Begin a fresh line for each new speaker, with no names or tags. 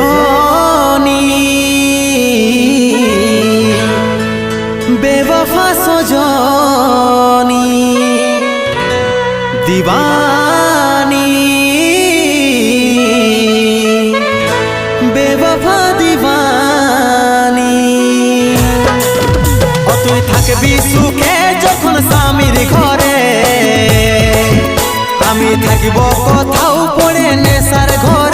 সজনী বেবফা সজনী দিবানী বেবফা দিবানী তুই থাকবি সুখে যখন স্বামীর ঘরে আমি থাকিব কোথাও পড়ে নেশার ঘরে